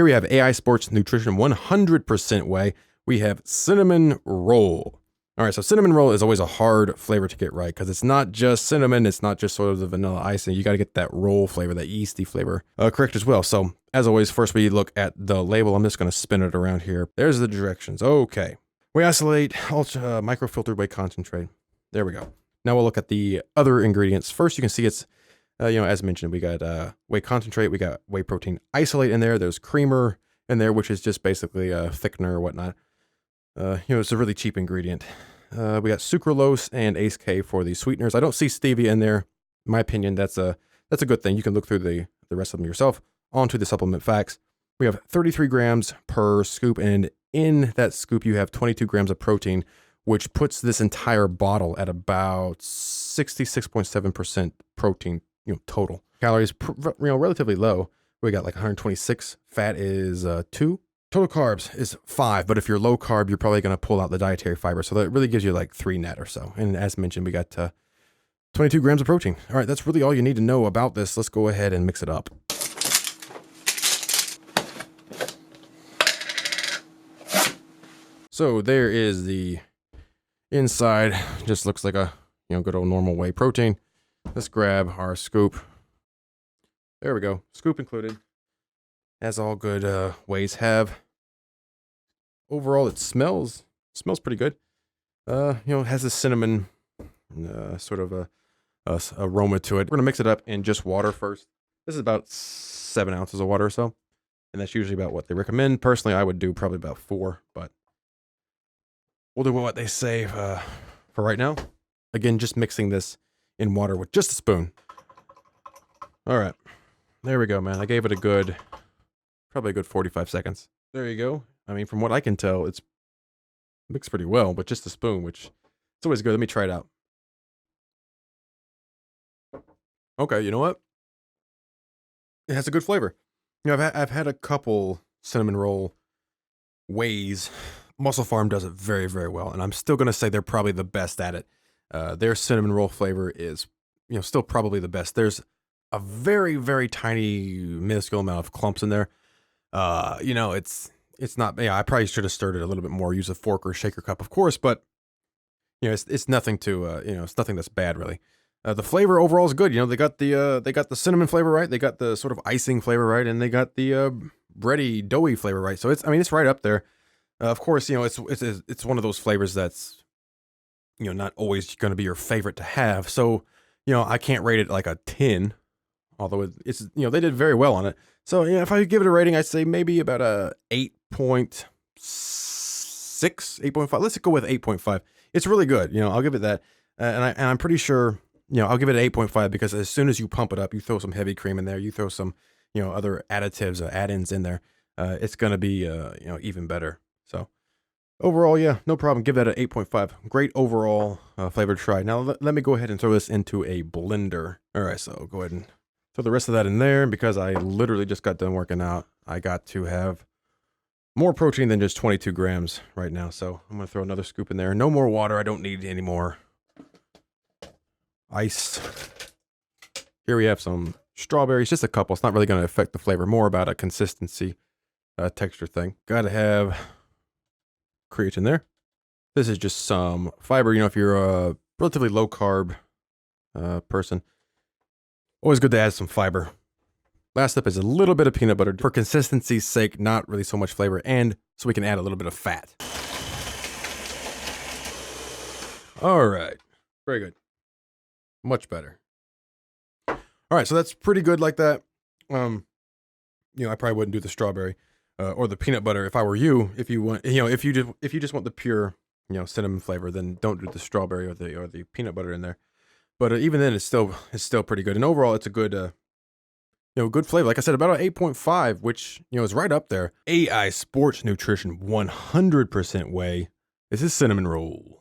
Here we have AI Sports Nutrition 100% whey. We have cinnamon roll. All right, so cinnamon roll is always a hard flavor to get right because it's not just cinnamon, it's not just sort of the vanilla icing. You got to get that roll flavor, that yeasty flavor, correct as well. So as always, first we look at the label. I'm just going to spin it around here. There's the directions. Okay, whey isolate, ultra microfiltered whey concentrate. There we go. Now we'll look at the other ingredients. First, you can see it's, as mentioned, we got whey concentrate, we got whey protein isolate in there. There's creamer in there, which is just basically a thickener or whatnot. It's a really cheap ingredient. We got sucralose and Ace K for the sweeteners. I don't see stevia in there. In my opinion, that's a good thing. You can look through the rest of them yourself. On to the supplement facts. We have 33 grams per scoop, and in that scoop, you have 22 grams of protein, which puts this entire bottle at about 66.7% protein, total. Calories, relatively low. We got like 126. Fat is 2. Total carbs is 5, but if you're low carb, you're probably going to pull out the dietary fiber. So that really gives you like 3 net or so. And as mentioned, we got 22 grams of protein. All right, that's really all you need to know about this. Let's go ahead and mix it up. So there is the inside. Just looks like a good old normal whey protein. Let's grab our scoop. There we go. Scoop included. As all good wheys have. Overall, it smells pretty good. It has a cinnamon sort of a aroma to it. We're gonna mix it up in just water first. This is about 7 ounces of water or so, and that's usually about what they recommend. Personally, I would do probably about 4, but we'll do what they say for right now. Again, just mixing this in water with just a spoon. All right, there we go, man. I gave it probably a good 45 seconds. There you go. I mean, from what I can tell, it's mixed pretty well, but just a spoon, which it's always good. Let me try it out. Okay, you know what? It has a good flavor. I've had a couple cinnamon roll wheys. Muscle Farm does it very, very well, and I'm still going to say they're probably the best at it. Their cinnamon roll flavor is, still probably the best. There's a very, very tiny, minuscule amount of clumps in there. It's not, I probably should have stirred it a little bit more, use a fork or shaker cup, of course, but, it's nothing to, it's nothing that's bad, really. The flavor overall is good. They got the cinnamon flavor right, they got the sort of icing flavor right, and they got the bready, doughy flavor right. So it's right up there. Of course, it's one of those flavors that's, not always going to be your favorite to have. So, I can't rate it like a 10, although it's, they did very well on it. So, if I give it a rating, I'd say maybe about a 8.6, 8.5. Let's go with 8.5. It's really good. I'll give it that. And I'm pretty sure, I'll give it an 8.5 because as soon as you pump it up, you throw some heavy cream in there, you throw some, other additives, add-ins in there, it's going to be, even better. So overall, no problem. Give that an 8.5. Great overall flavor try. Now let me go ahead and throw this into a blender. All right, so go ahead and throw the rest of that in there. Because I literally just got done working out, I got to have more protein than just 22 grams right now. So I'm going to throw another scoop in there. No more water. I don't need any more ice. Here we have some strawberries, just a couple. It's not really going to affect the flavor. More about a consistency, texture thing. Got to have creatine there. This is just some fiber. If you're a relatively low carb person, always good to add some fiber. Last up is a little bit of peanut butter for consistency's sake, not really so much flavor, and so we can add a little bit of fat. All right, very good, much better. All right, so that's pretty good like that. I probably wouldn't do the strawberry or the peanut butter if I were you. If you want, if you just want the pure, cinnamon flavor, then don't do the strawberry or the peanut butter in there. But even then, it's still pretty good. And overall, it's a good, good flavor. Like I said, about an 8.5, which is right up there. AI Sports Nutrition 100% whey. This is cinnamon roll.